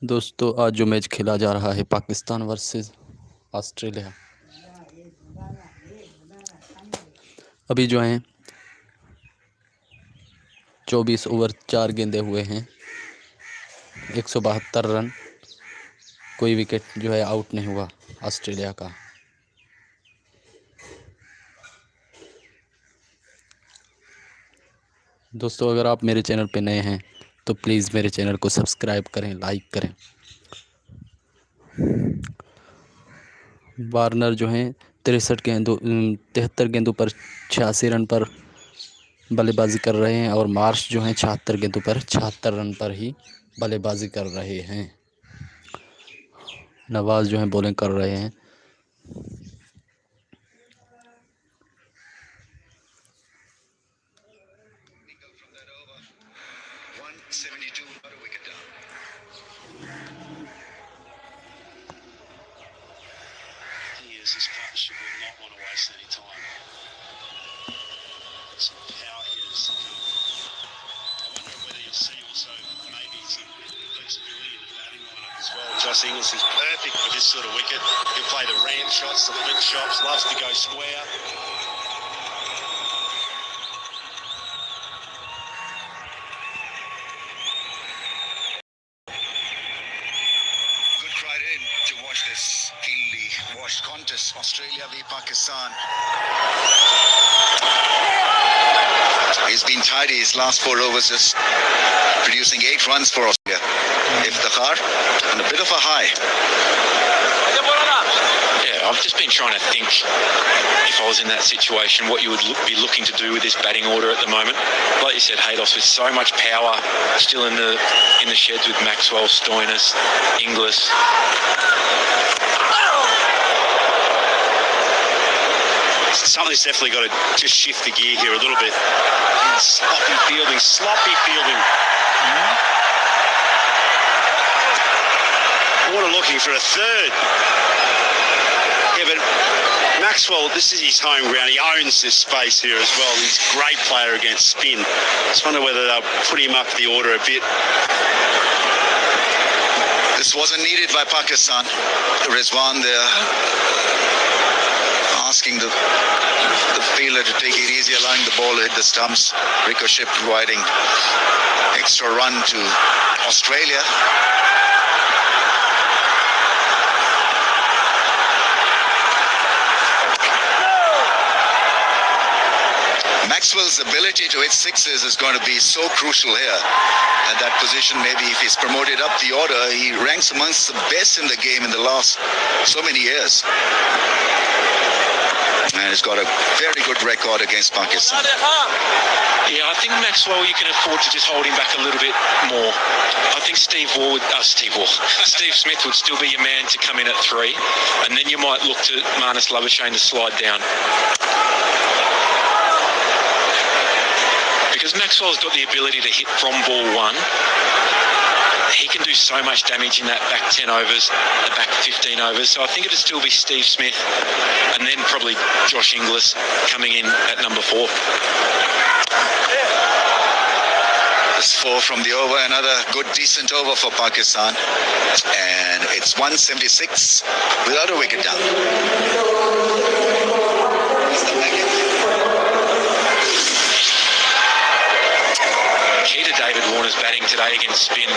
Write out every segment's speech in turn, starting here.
दोस्तों आज जो मैच खेला जा रहा है पाकिस्तान वर्सेस ऑस्ट्रेलिया, अभी जो हैं 24 ओवर 4 गेंदे हुए हैं, 172 रन, कोई विकेट जो है आउट नहीं हुआ ऑस्ट्रेलिया का। दोस्तों अगर आप मेरे चैनल पे नए हैं तो प्लीज़ मेरे चैनल को सब्सक्राइब करें, लाइक करें। वार्नर जो हैं 73 गेंदों पर 86 रन पर बल्लेबाजी कर रहे हैं और मार्श जो हैं 76 गेंदों पर 76 रन पर ही बल्लेबाजी कर रहे हैं। नवाज़ जो हैं बॉलिंग कर रहे हैं। This partnership will not want to waste any time. Some power hitters. I wonder whether you'll see also maybe some flexibility in the batting lineup as well. Josh Inglis is perfect for this sort of wicket. He'll play the ram shots, the flick shots, loves to go square. Good crowd in to watch this keenly watched contest, Australia v Pakistan. He's been tidy his last 4 overs, just producing 8 runs for Australia. Iftikhar and a bit of a high. Yeah, I've just been trying to think if I was in that situation, what you would be looking to do with this batting order at the moment. Like you said, Haydos, with so much power still in the sheds with Maxwell, Stoinis, Inglis. Something's definitely got to just shift the gear here a little bit. Sloppy fielding. Warner looking for a third. Yeah, but Maxwell, this is his home ground. He owns this space here as well. He's a great player against spin. Just wonder whether they'll put him up the order a bit. This wasn't needed by Pakistan. Rizwan there asking the fielder to take it easy, allowing the ball to hit the stumps. Ricochet providing extra run to Australia. Maxwell's ability to hit sixes is going to be so crucial here. At that position, maybe if he's promoted up the order, he ranks amongst the best in the game in the last so many years. And he's got a very good record against Pakistan. Yeah, I think Maxwell, you can afford to just hold him back a little bit more. I think Steve Smith would still be your man to come in at 3, and then you might look to Marnus Labuschagne to slide down. Because Maxwell's got the ability to hit from ball 1. He can do so much damage in that back 10 overs, the back 15 overs. So I think it'd still be Steve Smith and then probably Josh Inglis coming in at number 4. This 4 from the over, another good decent over for Pakistan. And it's 176 without a wicket down. Key to David Warner's batting today against spin.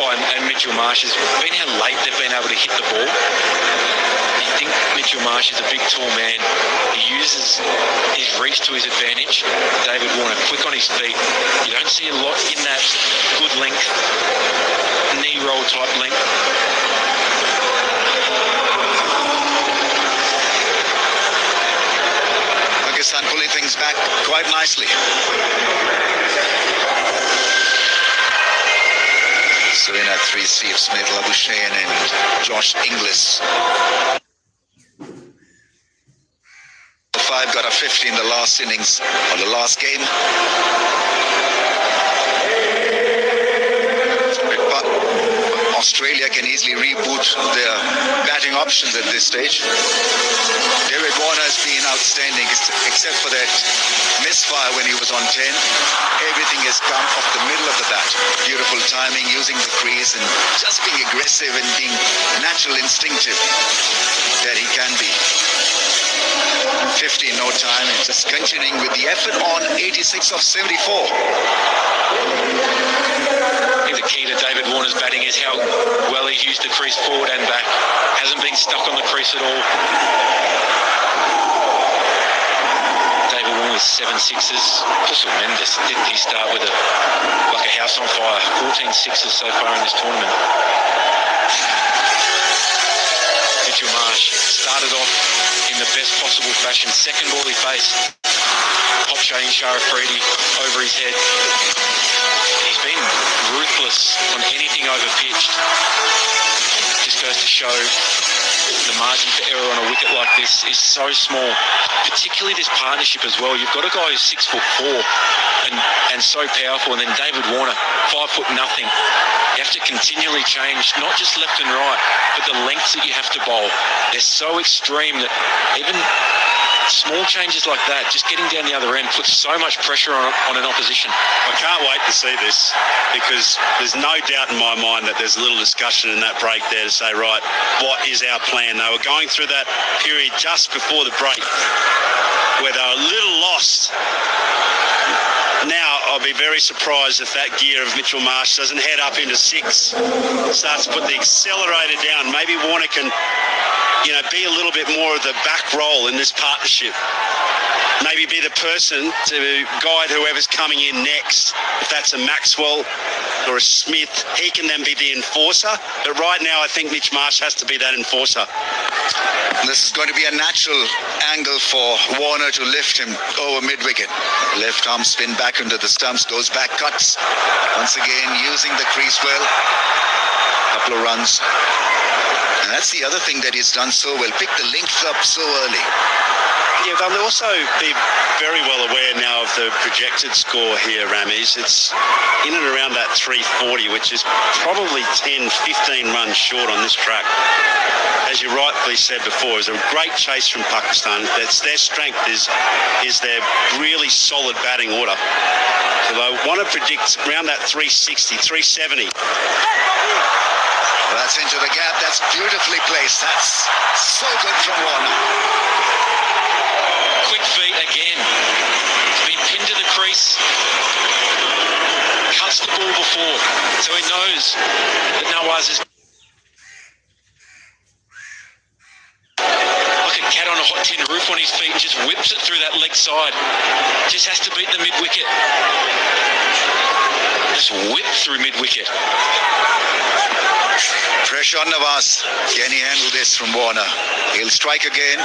And Mitchell Marsh has been how late they've been able to hit the ball. You think Mitchell Marsh is a big, tall man. He uses his reach to his advantage. David Warner quick on his feet. You don't see a lot in that good length, knee roll type length. Pakistan pulling things back quite nicely. So in at 3, Steve Smith, Labuschagne and Josh Inglis. 185, got a 50 in the last innings, or the last game. But Australia can easily reboot their batting options at this stage. David Warner has been outstanding, except for that misfire when he was on 10. Everything has come off the middle of the bat. Beautiful timing, using the crease and just being aggressive and being natural, instinctive that he can be. 50 in no time, and just continuing with the effort on 86 of 74. I think the key to David Warner's batting is how well he's used the crease forward and back. Hasn't been stuck on the crease at all. David Warner with 7 sixes. Also Mendes, didn't he start with like a house on fire? 14 sixes so far in this tournament. Mitchell Marsh started off in the best possible fashion. Second ball he faced, pop Shane Sharafredi over his head. He's been ruthless on anything over pitched. Just goes to show the margin for error on a wicket like this is so small, particularly this partnership as well. You've got a guy who's 6'4" and so powerful, and then David Warner, 5'0". You have to continually change, not just left and right, but the lengths that you have to bowl. They're so extreme that even small changes like that, just getting down the other end, puts so much pressure on an opposition. I can't wait to see this, because there's no doubt in my mind that there's a little discussion in that break there to say, right, what is our plan? They were going through that period just before the break where they were a little lost. Now, I'll be very surprised if that gear of Mitchell Marsh doesn't head up into 6, starts to put the accelerator down. Maybe Warner can, be a little bit more of the back roll in this partnership. Maybe be the person to guide whoever's coming in next. If that's a Maxwell or a Smith, he can then be the enforcer. But right now, I think Mitch Marsh has to be that enforcer. This is going to be a natural angle for Warner to lift him over mid-wicket. Left arm spin back into the stumps, goes back, cuts. Once again, using the crease well. Couple of runs. And that's the other thing that he's done so well. Pick the length up so early. Yeah, they'll also be very well aware now of the projected score here, Ramis. It's in and around that 340, which is probably 10, 15 runs short on this track. As you rightly said before, it's a great chase from Pakistan. That's their strength is their really solid batting order. So they want to predict around that 360, 370. That's into the gap. That's beautifully placed. That's so good from Warner. Quick feet again. He's been pinned to the crease. Cuts the ball before, so he knows that Nawaz is like a cat on a hot tin roof on his feet and just whips it through that leg side. Just has to beat the mid-wicket. Just whip through mid-wicket. Pressure on Nawaz. Can he handle this from Warner? He'll strike again.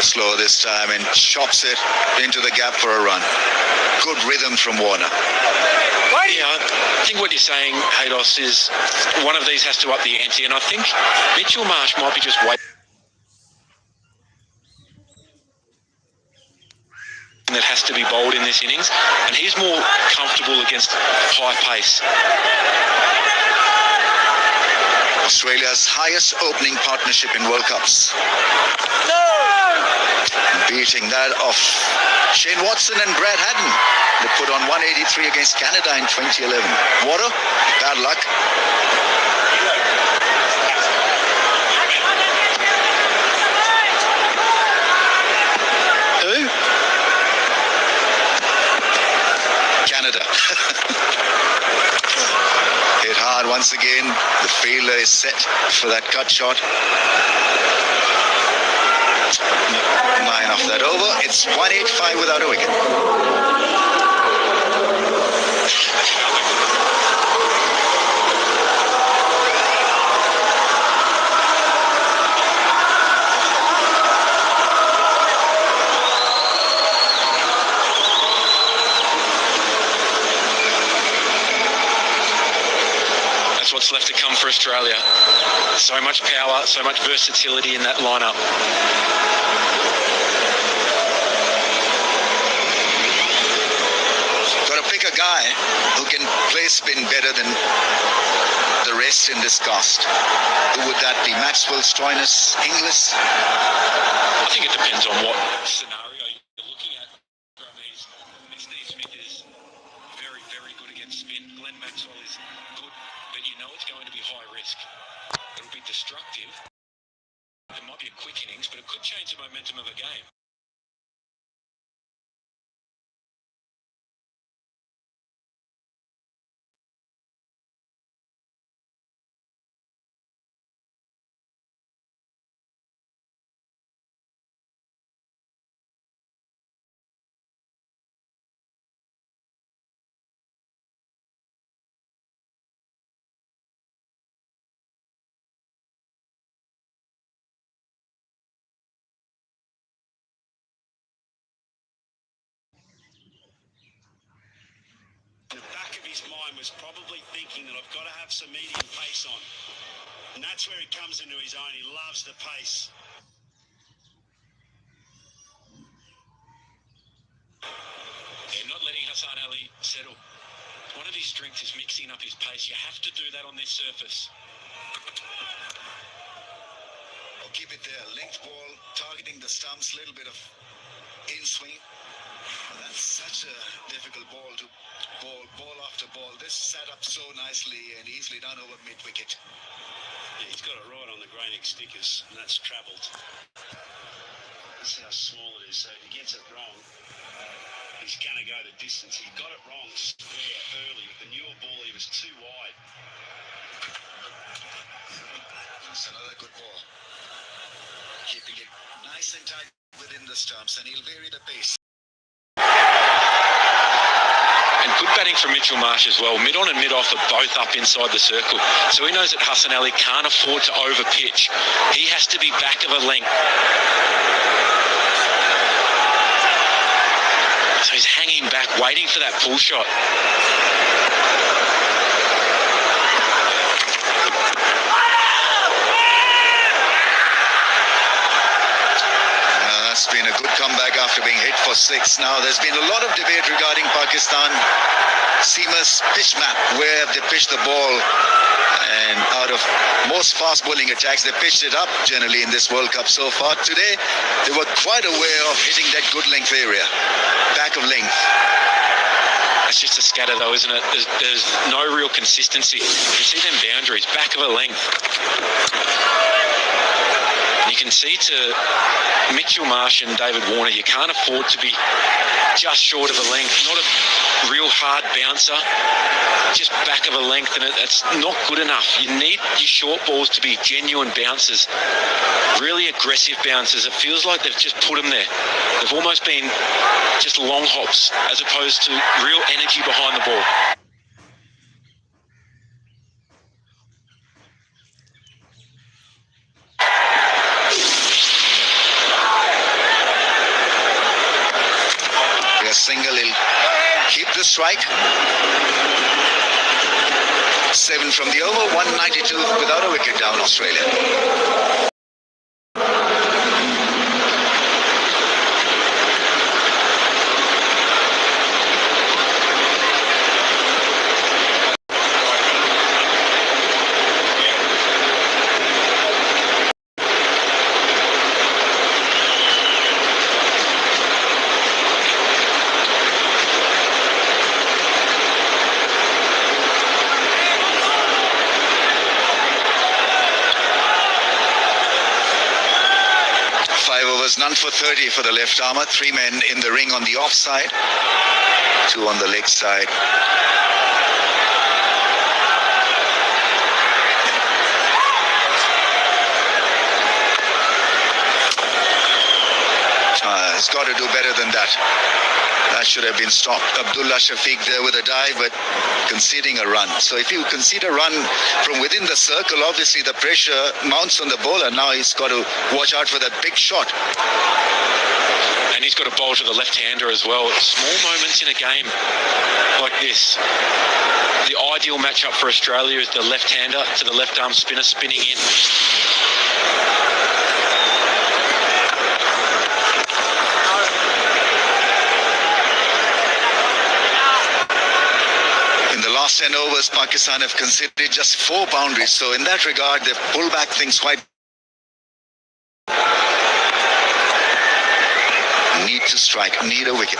Slow this time and chops it into the gap for a run. Good rhythm from Warner. Yeah, I think what you're saying, Haydos, is one of these has to up the ante, and I think Mitchell Marsh might be just waiting. That has to be bowled in this innings, and he's more comfortable against high pace. Australia's highest opening partnership in World Cups. Beating that of Shane Watson and Brad Haddon. They put on 183 against Canada in 2011. Water, bad luck. Who? Canada. Hit hard once again. The fielder is set for that cut shot. 9 off that over. It's 185 without a wicket. knows what's left to come for Australia. So much power, so much versatility in that lineup. Got to pick a guy who can play spin better than the rest in this cast. Who would that be? Maxwell, Stoinis, Inglis? I think it depends on what scenario you're looking at. Steve Smith is very, very good against spin. Glenn Maxwell is good, but you know it's going to be high risk. It'll be destructive. It might be a quick innings, but it could change the momentum of a game. In the back of his mind was probably thinking that I've got to have some medium pace on. And that's where he comes into his own. He loves the pace. They're not letting Hassan Ali settle. One of his strengths is mixing up his pace. You have to do that on this surface. Or keep it there. Linked ball, targeting the stumps, little bit of in swing. That's such a difficult ball to ball after ball. This set up so nicely and easily done over mid-wicket. Yeah, he's got it right on the Granick stickers, and that's travelled. That's how small it is. So if he gets it wrong, he's going to go the distance. He got it wrong square early. With the newer ball, he was too wide. That's another good ball. Keeping it nice and tight within the stumps, and he'll vary the pace. And good batting from Mitchell Marsh as well. Mid-on and mid-off are both up inside the circle. So he knows that Hassan Ali can't afford to over-pitch. He has to be back of a length. So he's hanging back, waiting for that pull shot. That's been a good comeback after being hit for 6. Now, there's been a lot of debate regarding Pakistan seamers pitch map. Where have they pitched the ball? And out of most fast bowling attacks, they pitched it up generally in this World Cup so far. Today, they were quite aware of hitting that good length area, back of length. That's just a scatter though, isn't it? There's no real consistency. You see them boundaries, back of a length. You can see to Mitchell Marsh and David Warner, you can't afford to be just short of a length. Not a real hard bouncer, just back of a length, and it's not good enough. You need your short balls to be genuine bouncers, really aggressive bouncers. It feels like they've just put them there. They've almost been just long hops as opposed to real energy behind the ball. Single, he'll keep the strike. 7 from the over, 192 without a wicket down Australia. 5 overs, none for 30 for the left armour. 3 men in the ring on the offside, 2 on the leg side. He's got to do better than that. That should have been stopped. Abdullah Shafiq there with a dive, but conceding a run. So if you concede a run from within the circle, obviously the pressure mounts on the bowler. Now he's got to watch out for that big shot. And he's got a bowl to the left-hander as well. Small moments in a game like this. The ideal matchup for Australia is the left-hander to the left-arm spinner spinning in. In the last 10 overs, Pakistan have conceded just 4 boundaries. So in that regard, they've pulled back things quite. Need to strike, need a wicket.